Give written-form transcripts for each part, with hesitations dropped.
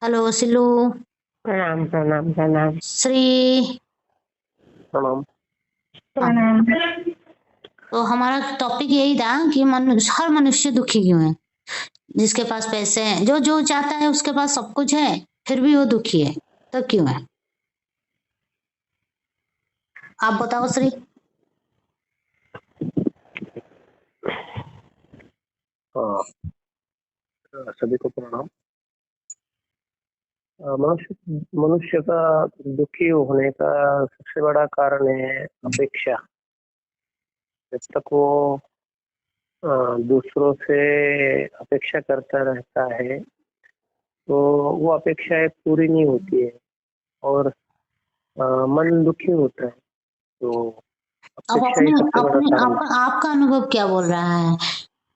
Hello Sillu. प्रणाम प्रणाम प्रणाम श्री। प्रणाम। हाँ, प्रणाम। तो हमारा टॉपिक यही था कि हर मनुष्य दुखी क्यों है। जिसके पास पैसे हैं, जो जो चाहता है, उसके पास सब कुछ है, फिर भी वो दुखी है, तो क्यों है? आप बताओ श्री। हाँ, सभी को प्रणाम। मनुष्य मनुष्य का दुखी होने का सबसे बड़ा कारण है अपेक्षा। जब तक वो दूसरों से अपेक्षा करता रहता है तो वो अपेक्षाएं पूरी नहीं होती है और मन दुखी होता है। तो अब अपेक्षा अपने ही सबसे बड़ा अपने कारण है। आपका अनुभव क्या बोल रहा है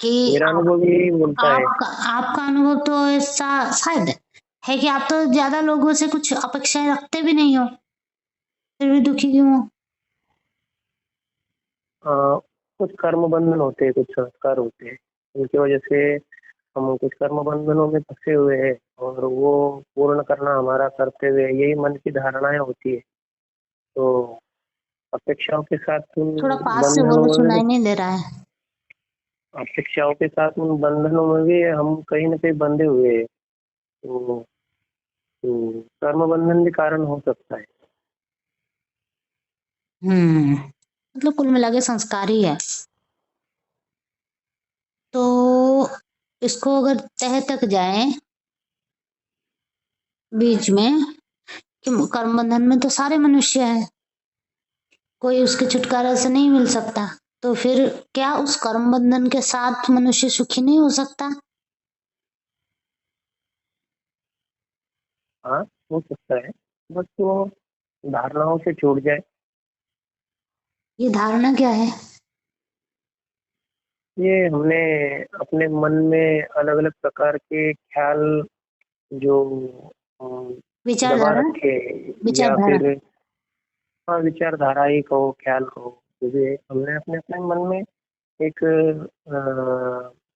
कि मेरा आप, अनुभव यही बोलता है। आपका अनुभव तो ऐसा शायद है कि आप तो ज्यादा लोगों से कुछ अपेक्षाएं रखते भी नहीं हो, फिर भी दुखी क्यों हो? अ, कुछ कर्म बंधन होते हैं, कुछ संस्कार होते हैं, उनकी वजह से हम कुछ कर्म बंधनों में फंसे हुए हैं और वो पूर्ण करना हमारा कर्तव्य है, यही मन की धारणाएं होती है। तो अपेक्षाओं के साथ उन थोड़ा पास से बंधनों बोलो, में भी सुनाई नहीं दे रहा है। अपेक्षाओं के साथ उन बंधनों में भी हम कहीं ना कहीं बंधे हुए हैं। कर्म बंधन भी कारण हो सकता है। मतलब कुल मिला के संस्कार ही है। तो इसको अगर तह तक जाए बीच में, कि कर्म बंधन में तो सारे मनुष्य हैं, कोई उसके छुटकारा से नहीं मिल सकता, तो फिर क्या उस कर्म बंधन के साथ मनुष्य सुखी नहीं हो सकता? हाँ, हो सकता है, बस वो धारणाओं से छूट जाए। ये धारणा क्या है? ये हमने अपने मन में अलग अलग प्रकार के ख्याल जो दबा विचारधारा। रखे, या विचारधारा। फिर हाँ, विचारधारा ही कहो, ख्याल कहो, क्योंकि हमने अपने अपने मन में एक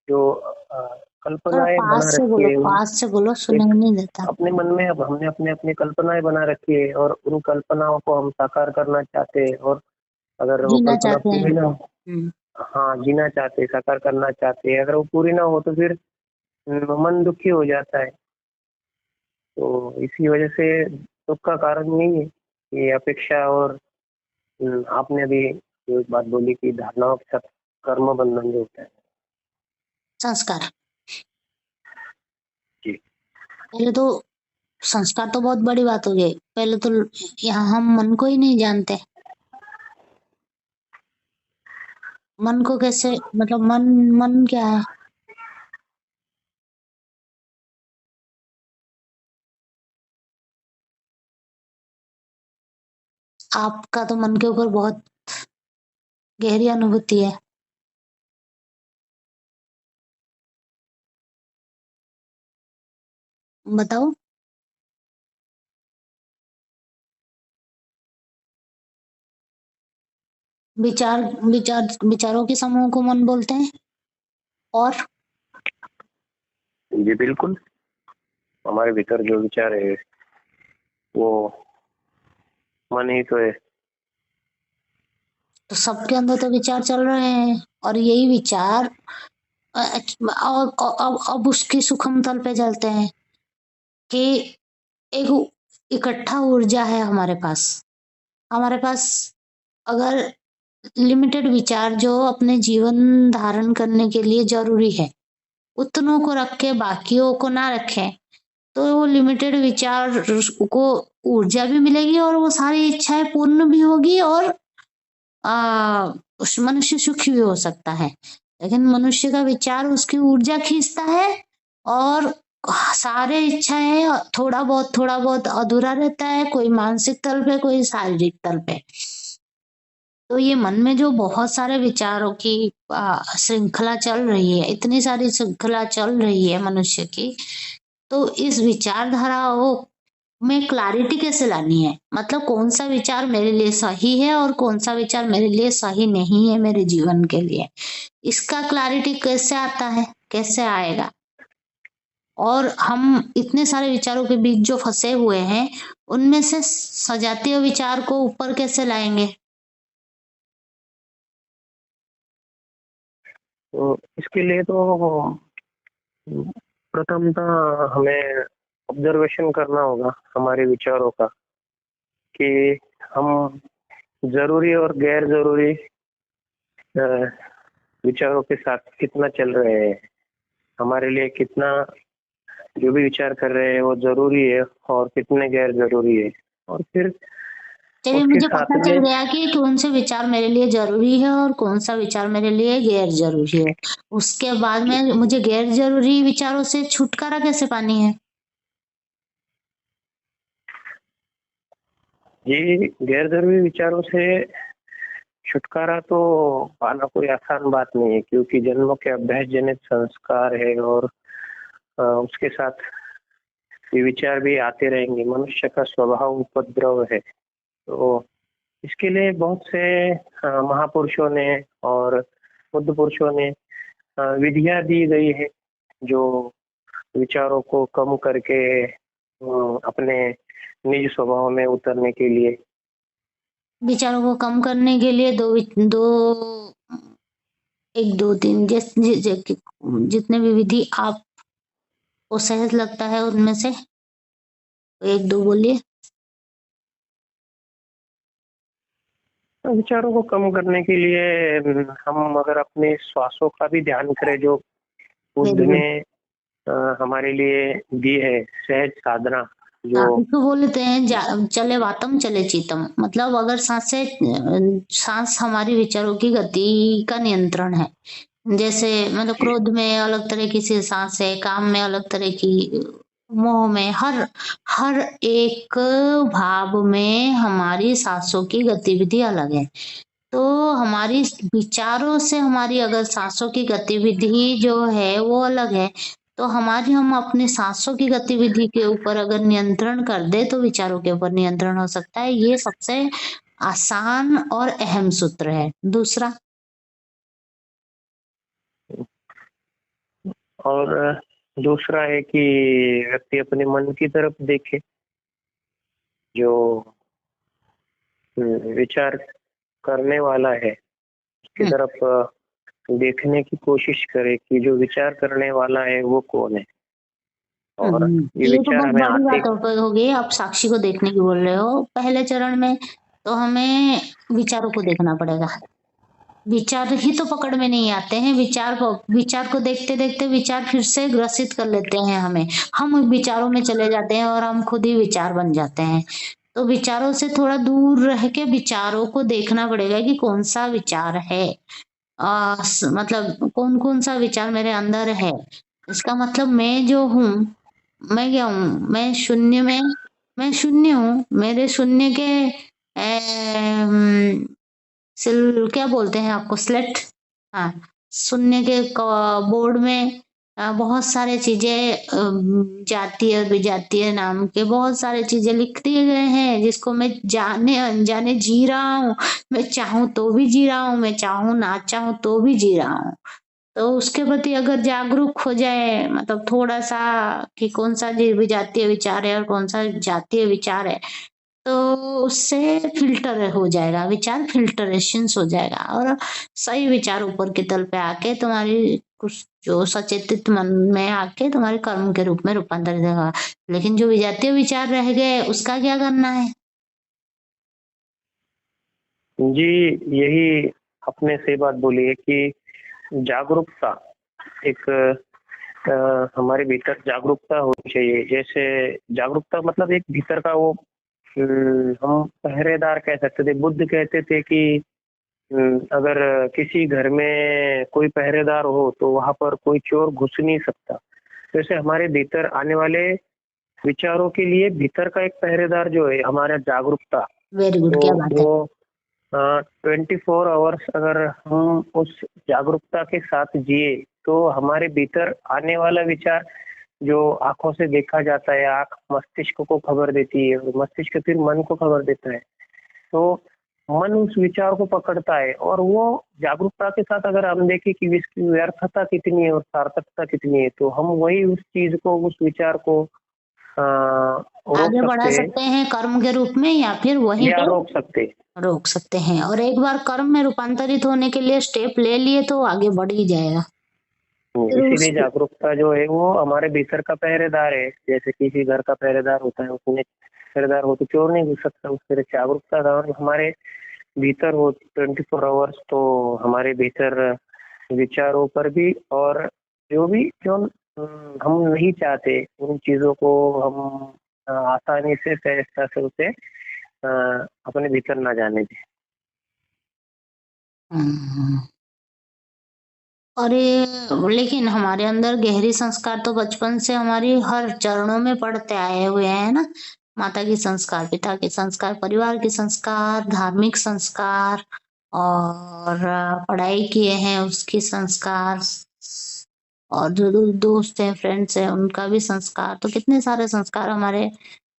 जो थोड़ा कल्पनाएं बना पास से रखी बोलो, है पास से बोलो, एक सुनाई नहीं देता। अपने मन में अब हमने अपने अपनी कल्पनाएं बना रखी है और उन कल्पनाओं को हम साकार करना चाहते हैं। और अगर वो जीना कल्पना चाहते हैं। पूरी ना हो, हाँ, जीना चाहते हैं, साकार करना चाहते हैं, अगर वो पूरी ना हो तो फिर मन दुखी हो जाता है। तो इसी वजह से दुख का कारण यही है, ये अपेक्षा। और आपने अभी जो एक बात बोली कि धारणाओं के साथ कर्म बंधन जो होता है। संस्कार। जी। पहले तो संस्कार तो बहुत बड़ी बात हो गई। पहले तो यहाँ हम मन को ही नहीं जानते। मन को कैसे, मतलब मन, मन क्या है? आपका तो मन के ऊपर बहुत गहरी अनुभूति है। बताओ। विचार, विचारों के समूह को मन बोलते हैं। और जी बिल्कुल, हमारे भीतर जो विचार है वो मन ही तो है। तो सबके अंदर तो विचार चल रहे हैं, और यही विचार और अब उसकी सूक्ष्म तल पे चलते हैं कि एक इकट्ठा ऊर्जा है हमारे पास। हमारे पास अगर लिमिटेड विचार जो अपने जीवन धारण करने के लिए जरूरी है, उतनों को रख के बाकियों को ना रखें, तो वो लिमिटेड विचार को ऊर्जा भी मिलेगी और वो सारी इच्छाएं पूर्ण भी होगी, और उस मनुष्य सुखी भी हो सकता है। लेकिन मनुष्य का विचार उसकी ऊर्जा खींचता है, और सारे इच्छाएं थोड़ा बहुत अधूरा रहता है, कोई मानसिक तल पे, कोई शारीरिक तल पे। तो ये मन में जो बहुत सारे विचारों की श्रृंखला चल रही है, इतनी सारी श्रृंखला चल रही है मनुष्य की, तो इस विचारधाराओं में क्लैरिटी कैसे लानी है? मतलब कौन सा विचार मेरे लिए सही है और कौन सा विचार मेरे लिए सही नहीं है मेरे जीवन के लिए, इसका क्लैरिटी कैसे आता है, कैसे आएगा? और हम इतने सारे विचारों के बीच जो फंसे हुए हैं, उनमें से सजातीय विचार को ऊपर कैसे लाएंगे? तो इसके लिए तो प्रथमतः हमें ऑब्जर्वेशन करना होगा हमारे विचारों का, कि हम जरूरी और गैर जरूरी विचारों के साथ कितना चल रहे हैं। हमारे लिए कितना जो भी विचार कर रहे हैं वो जरूरी है और कितने गैर जरूरी है। और फिर चलिए, उसके मुझे साथ पता चल में गया कि कौन से विचार मेरे लिए जरूरी है और कौन सा विचार मेरे लिए गैर जरूरी है। उसके बाद में मुझे गैर जरूरी विचारों से छुटकारा कैसे पानी है? ये गैर जरूरी विचारों से छुटकारा तो पाना कोई आसान बात नहीं है, क्योंकि जन्मों के अभ्यास जनित संस्कार है और उसके साथ ये विचार भी आते रहेंगे। मनुष्य का स्वभाव उपद्रव है। तो इसके लिए बहुत से महापुरुषों ने और बुद्ध पुरुषों ने विधियां दी गई है, जो विचारों को कम करके अपने निज स्वभाव में उतरने के लिए। विचारों को कम करने के लिए दो एक दो तीन जितने भी विधि आपको सहज लगता है उनमें से एक दो बोलिए। विचारों को कम करने के लिए हम अगर अपने श्वासों का भी ध्यान करें, जो बुद्ध वेरी ने गुड। हमारे लिए दी है सहज साधना, जो इसको बोलते हैं चले वातम चले चितम। मतलब अगर सांस हमारी विचारों की गति का नियंत्रण है। जैसे मतलब क्रोध में अलग तरह की सी सांस है, काम में अलग तरह की, मोह में, हर हर एक भाव में हमारी सांसों की गतिविधि अलग है। तो हमारी विचारों से हमारी अगर सांसों की गतिविधि जो है वो अलग है, तो हम अपने सांसों की गतिविधि के ऊपर अगर नियंत्रण कर दे तो विचारों के ऊपर नियंत्रण हो सकता है। ये सबसे आसान और अहम सूत्र है। दूसरा, और दूसरा है कि व्यक्ति अपने मन की तरफ देखे, जो विचार करने वाला है उसकी हम्म, तरफ देखने की कोशिश करे कि जो विचार करने वाला है वो कौन है। और ये ये तो विचार बहुत हमें बड़ी आते। बात हो गई। आप साक्षी को देखने की बोल रहे हो। पहले चरण में तो हमें विचारों को देखना पड़ेगा। विचार ही तो पकड़ में नहीं आते हैं। विचार को देखते देखते विचार फिर से ग्रसित कर लेते हैं हमें। हम विचारों में चले जाते हैं और हम खुद ही विचार बन जाते हैं। तो विचारों से थोड़ा दूर रह के विचारों को देखना पड़ेगा कि कौन सा विचार है। मतलब कौन कौन सा विचार मेरे अंदर है। इसका मतलब मैं जो हूँ, मैं क्या हूँ? मैं शून्य हूँ। मेरे शून्य के क्या बोलते हैं आपको, स्लेट। हाँ, शून्य के बोर्ड में बहुत सारे चीजें, जातीय और विजातीय नाम के बहुत सारे चीजें लिख दिए गए हैं, जिसको मैं जाने अनजाने जी रहा हूँ। मैं चाहूं तो भी जी रहा हूँ, मैं चाहूं ना चाहूं तो भी जी रहा हूँ। तो उसके प्रति अगर जागरूक हो जाए, मतलब थोड़ा सा, कि कौन सा विजातीय विचार है और कौन सा जातीय विचार है, तो उससे फिल्टर हो जाएगा, विचार फिल्टरेशन हो जाएगा और सही विचार ऊपर के तल पे आके तुम्हारी कुछ जो सचेतित मन में आके तुम्हारे कर्म के रूप में रूपांतरित होगा। लेकिन जो विजातीय विचार रह गए उसका क्या करना है? जी, यही अपने से बात बोली है कि जागरूकता एक हमारे भीतर जागरूकता होनी चाहिए। जैसे जागरूकता मतलब एक भीतर का वो हम पहरेदार कह सकते थे। बुद्ध कहते थे कि अगर किसी घर में कोई पहरेदार हो तो वहां पर कोई चोर घुस नहीं सकता। जैसे हमारे भीतर आने वाले विचारों के लिए भीतर का एक पहरेदार जो है हमारा जागरूकता, वेरी गुड, तो क्या बात है। वो 24 आवर्स अगर हम उस जागरूकता के साथ जिए तो हमारे भीतर आने वाला विचार जो आंखों से देखा जाता है, आंख मस्तिष्क को खबर देती है और मस्तिष्क फिर मन को खबर देता है। तो मन उस विचार को पकड़ता है, और वो जागरूकता के साथ अगर हम देखें कि इसकी व्यर्थता कितनी है और सार्थकता कितनी है, तो हम वही उस चीज को, उस विचार को रोक आगे बढ़ा सकते हैं सकते हैं कर्म के रूप में, या फिर वहीं या पे रोक सकते हैं। रोक सकते हैं। और एक बार कर्म में रूपांतरित होने के लिए स्टेप ले लिए तो आगे बढ़ ही जाएगा। फिर इसीलिए उसको जागरूकता जो है वो हमारे भीतर का पहरेदार है। जैसे किसी घर का पहरेदार होता है, उसमें पहरेदार हो तो चोर नहीं घुस सकता, उस तरह जागरूकता का हमारे भीतर हो 24 आवर्स, तो हमारे भीतर विचारों पर भी, और जो भी जो हम नहीं चाहते उन चीजों को हम आसानी से, सहजता से उसे अपने भीतर ना जाने दें। हम्म। और ये लेकिन हमारे अंदर गहरी संस्कार तो बचपन से हमारी हर चरणों में पढ़ते आए हुए हैं ना। माता की संस्कार, पिता के संस्कार, परिवार के संस्कार, धार्मिक संस्कार, और पढ़ाई किए हैं उसकी संस्कार, और जो दोस्त हैं, फ्रेंड्स हैं, उनका भी संस्कार। तो कितने सारे संस्कार हमारे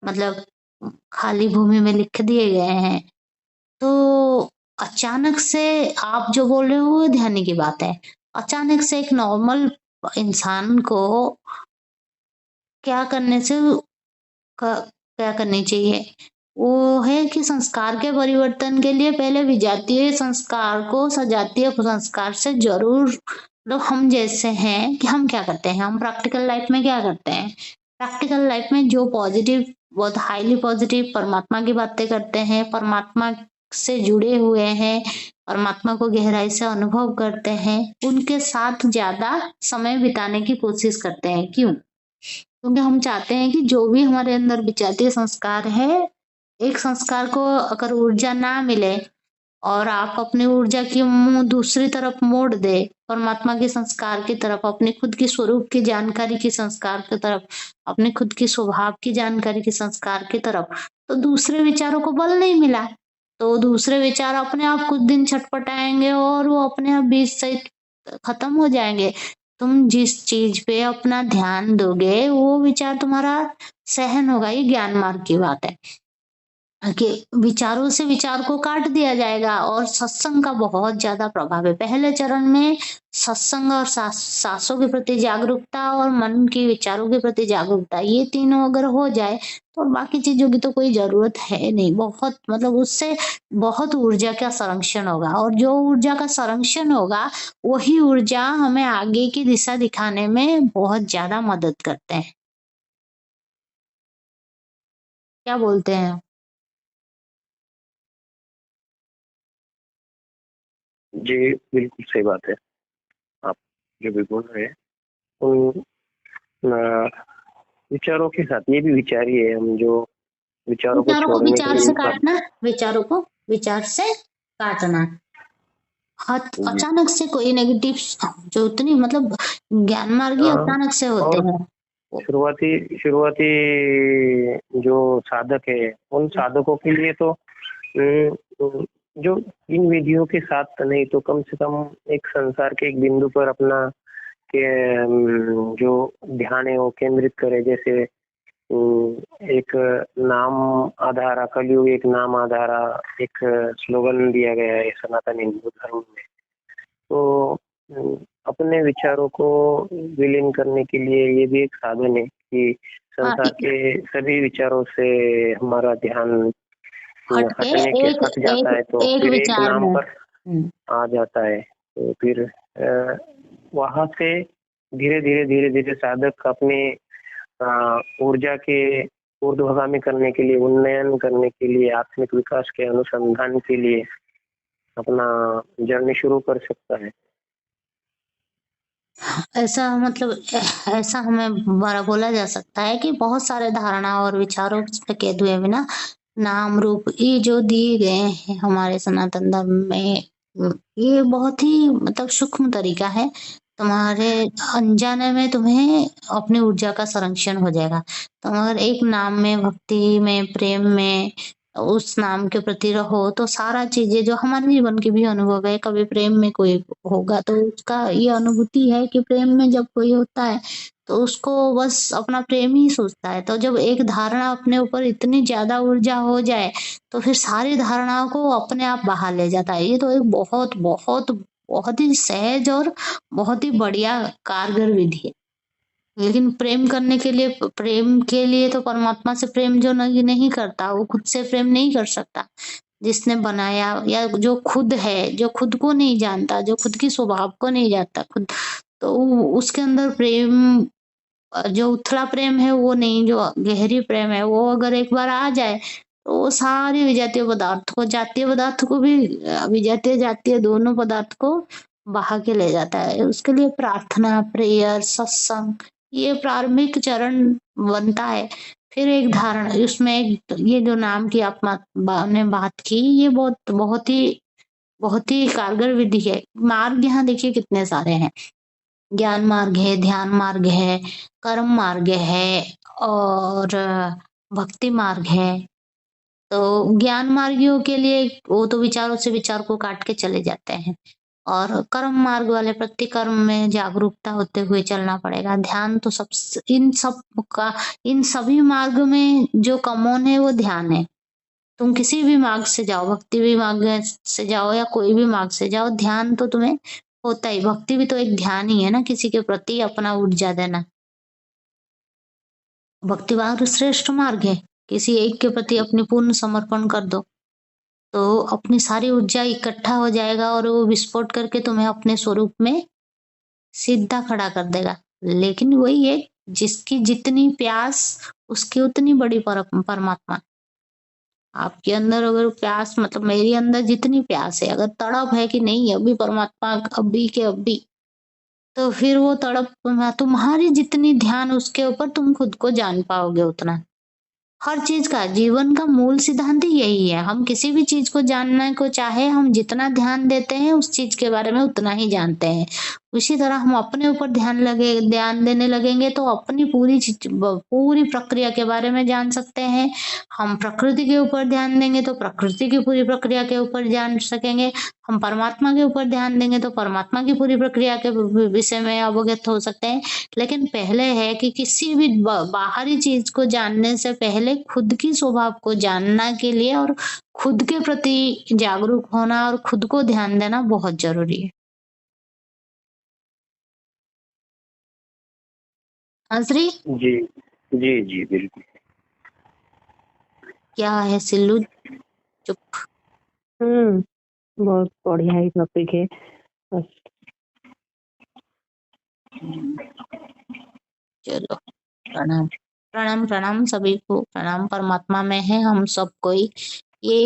मतलब खाली भूमि में लिख दिए गए हैं। तो अचानक से आप जो बोल रहे हो वो ध्यान की बात है। अचानक से एक नॉर्मल इंसान को क्या करने से क्या करनी चाहिए, वो है कि संस्कार के परिवर्तन के लिए पहले विजातीय संस्कार को सजातीय संस्कार से जरूर, मतलब हम जैसे हैं कि हम क्या करते हैं, हम प्रैक्टिकल लाइफ में क्या करते हैं। प्रैक्टिकल लाइफ में जो पॉजिटिव, बहुत हाईली पॉजिटिव परमात्मा की बातें करते हैं, परमात्मा से जुड़े हुए हैं, परमात्मा को गहराई से अनुभव करते हैं, उनके साथ ज्यादा समय बिताने की कोशिश करते हैं। क्यों? क्योंकि हम चाहते हैं कि जो भी हमारे अंदर विजातीय संस्कार है, एक संस्कार को अगर ऊर्जा ना मिले और आप अपनी ऊर्जा की मुंह दूसरी तरफ मोड़ दे, परमात्मा के संस्कार की तरफ, अपनी खुद की स्वरूप की जानकारी की संस्कार की तरफ, अपने खुद की स्वभाव की जानकारी की संस्कार की तरफ, तो दूसरे विचारों को बल नहीं मिला। तो दूसरे विचार अपने आप कुछ दिन छटपटाएंगे और वो अपने आप बीच से खत्म हो जाएंगे। तुम जिस चीज पे अपना ध्यान दोगे वो विचार तुम्हारा सहन होगा। ये ज्ञान मार्ग की बात है कि विचारों से विचार को काट दिया जाएगा। और सत्संग का बहुत ज्यादा प्रभाव है। पहले चरण में सत्संग और सांसों के प्रति जागरूकता और मन के विचारों के प्रति जागरूकता, ये तीनों अगर हो जाए तो बाकी चीजों की तो कोई जरूरत है नहीं। बहुत मतलब उससे बहुत ऊर्जा का संरक्षण होगा, और जो ऊर्जा का संरक्षण होगा वही ऊर्जा हमें आगे की दिशा दिखाने में बहुत ज्यादा मदद करते हैं। क्या बोलते हैं? जी बिल्कुल सही बात है। आप जो भी बोल रहे हैं उन विचारों के साथ ये भी विचार ही है, हम जो विचारों को विचारों को छोड़ने के विचार से लिए काटना, विचारों को विचार से काटना। जी अचानक से कोई नेगेटिव जो इतनी मतलब ज्ञान मार्ग ही हाँ। अचानक से होते और हैं। शुरुआती शुरुआती जो साधक है, उन साधकों के लिए तो जो इन विधियों के साथ नहीं तो कम से कम एक संसार के एक बिंदु पर अपना के जो ध्यान है वो केंद्रित करे। जैसे एक नाम आधारा, कलयुग एक नाम आधारा एक स्लोगन दिया गया है सनातन हिंदू धर्म में। तो अपने विचारों को विलीन करने के लिए ये भी एक साधन है कि हाँ, संसार के सभी विचारों से हमारा ध्यान हट के हटने के एक हट जाता एक है, तो एक फिर एक विचार नाम में। पर आ जाता है। तो फिर वहां से धीरे धीरे धीरे धीरे साधक अपने ऊर्जा के ऊर्ध्वगामी करने के लिए, उन्नयन करने के लिए, आत्मिक विकास के अनुसंधान के लिए अपना जर्नी शुरू कर सकता है। ऐसा मतलब ऐसा हमें बड़ा बोला जा सकता है कि बहुत सारे धारणा और विचारों पे कैद हुए बिना नाम रूप ये जो दिए गए हैं हमारे सनातन धर्म में, ये बहुत ही मतलब सूक्ष्म तरीका है। तुम्हारे अनजाने में तुम्हें अपनी ऊर्जा का संरक्षण हो जाएगा। तुम्हारे एक नाम में, भक्ति में, प्रेम में, उस नाम के प्रति रहो तो सारा चीजें जो हमारे जीवन की भी अनुभव है, कभी प्रेम में कोई होगा तो उसका ये अनुभूति है कि प्रेम में जब कोई होता है तो उसको बस अपना प्रेम ही सोचता है। तो जब एक धारणा अपने ऊपर इतनी ज्यादा ऊर्जा हो जाए तो फिर सारी धारणाओं को अपने आप बाहर ले जाता है। ये तो एक बहुत बहुत बहुत ही सहज और बहुत ही बढ़िया कारगर विधि है। लेकिन प्रेम के लिए तो परमात्मा से प्रेम जो नहीं करता वो खुद से प्रेम नहीं कर सकता। जिसने बनाया या जो खुद है, जो खुद को नहीं जानता, जो खुद की स्वभाव को नहीं जानता खुद, तो उसके अंदर प्रेम, जो उथला प्रेम है वो नहीं, जो गहरी प्रेम है वो अगर एक बार आ जाए तो वो सारी विजातीय पदार्थ को, जातीय पदार्थ को भी, विजातीय जातीय दोनों पदार्थ को बहा के ले जाता है। उसके लिए प्रार्थना, प्रेयर, सत्संग ये प्रारंभिक चरण बनता है। फिर एक धारणा, उसमें एक ये जो नाम की आप ने बात की, ये बहुत ही कारगर विधि है। मार्ग यहाँ देखिए कितने सारे हैं। ज्ञान मार्ग है, ध्यान मार्ग है, कर्म मार्ग है और भक्ति मार्ग है। तो ज्ञान मार्गियों के लिए वो तो विचारों से विचार को काट के चले जाते हैं और कर्म मार्ग वाले प्रति कर्म में जागरूकता होते हुए चलना पड़ेगा। ध्यान तो इन सभी मार्ग में जो कमोन है वो ध्यान है। तुम किसी भी मार्ग से जाओ, भक्ति भी मार्ग से जाओ या कोई भी मार्ग से जाओ, ध्यान तो तुम्हें होता ही। भक्ति भी तो एक ध्यान ही है ना, किसी के प्रति अपना ऊर्जा देना। भक्ति मार्ग श्रेष्ठ मार्ग है। किसी एक के प्रति अपनी पूर्ण समर्पण कर दो तो अपनी सारी ऊर्जा इकट्ठा हो जाएगा और वो विस्फोट करके तुम्हें अपने स्वरूप में सीधा खड़ा कर देगा। लेकिन वही है, जिसकी जितनी प्यास उसकी उतनी बड़ी परमात्मा। आपके अंदर अगर प्यास, मतलब मेरे अंदर जितनी प्यास है, अगर तड़प है कि नहीं अभी परमात्मा अभी के अभी, तो फिर वो तड़प तुम्हारी जितनी ध्यान उसके ऊपर, तुम खुद को जान पाओगे उतना। हर चीज का, जीवन का मूल सिद्धांत ही यही है। हम किसी भी चीज को जानने को चाहे, हम जितना ध्यान देते हैं उस चीज के बारे में उतना ही जानते हैं। उसी तरह हम अपने ऊपर ध्यान देने लगेंगे तो अपनी पूरी प्रक्रिया के बारे में जान सकते हैं। हम प्रकृति के ऊपर ध्यान देंगे तो प्रकृति की पूरी प्रक्रिया के ऊपर जान सकेंगे। हम परमात्मा के ऊपर ध्यान देंगे तो परमात्मा की पूरी प्रक्रिया के विषय में अवगत हो सकते हैं। लेकिन पहले है कि किसी भी बाहरी चीज को जानने से पहले खुद की स्वभाव को जानना के लिए और खुद के प्रति जागरूक होना और खुद को ध्यान देना बहुत जरूरी है। आश्री जी जी जी बिल्कुल। क्या है सिल्लू? चुप। बहुत बढ़िया ही टॉपिक है। बस चलो, प्रणाम प्रणाम प्रणाम सभी को, प्रणाम। परमात्मा में है हम सब कोई। ये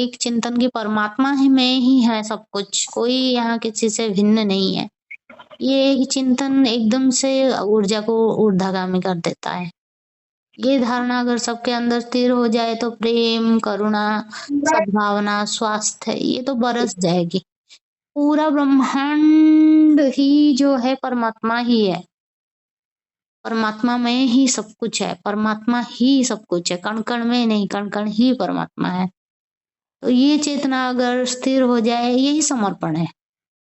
एक चिंतन की परमात्मा ही में ही है सब कुछ, कोई यहाँ किसी से भिन्न नहीं है। ये एक चिंतन एकदम से ऊर्जा को ऊर्ध्वगामी कर देता है। ये धारणा अगर सबके अंदर स्थिर हो जाए तो प्रेम, करुणा, सद्भावना, स्वास्थ्य ये तो बरस जाएगी। पूरा ब्रह्मांड ही जो है परमात्मा ही है। परमात्मा में ही सब कुछ है, परमात्मा ही सब कुछ है, कण कण में नहीं, कण कण ही परमात्मा है। तो ये चेतना अगर स्थिर हो जाए, यही समर्पण है।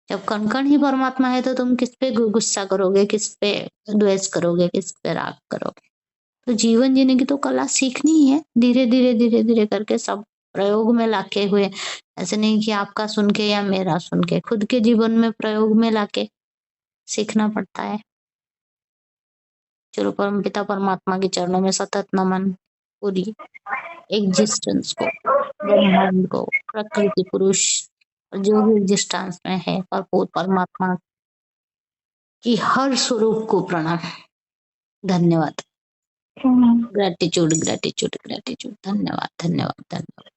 जब कण कण ही परमात्मा है तो तुम किस पे गुस्सा करोगे, किस पे द्वेष करोगे, किस पे राग करोगे? तो जीवन जीने की तो कला सीखनी ही है, धीरे धीरे धीरे धीरे करके, सब प्रयोग में लाके हुए। ऐसे नहीं कि आपका सुन के या मेरा सुन के, खुद के जीवन में प्रयोग में लाके सीखना पड़ता है। चलो, परमपिता परमात्मा के चरणों में सतत नमन। पूरी एग्जिस्टेंस को, ब्रह्मांड को, प्रकृति, पुरुष और जो भी एग्जिस्टेंस में है, परमात्मा की हर स्वरूप को प्रणाम, धन्यवाद, ग्रेटिट्यूड ग्रेटिट्यूड ग्रेटिट्यूड, धन्यवाद धन्यवाद धन्यवाद।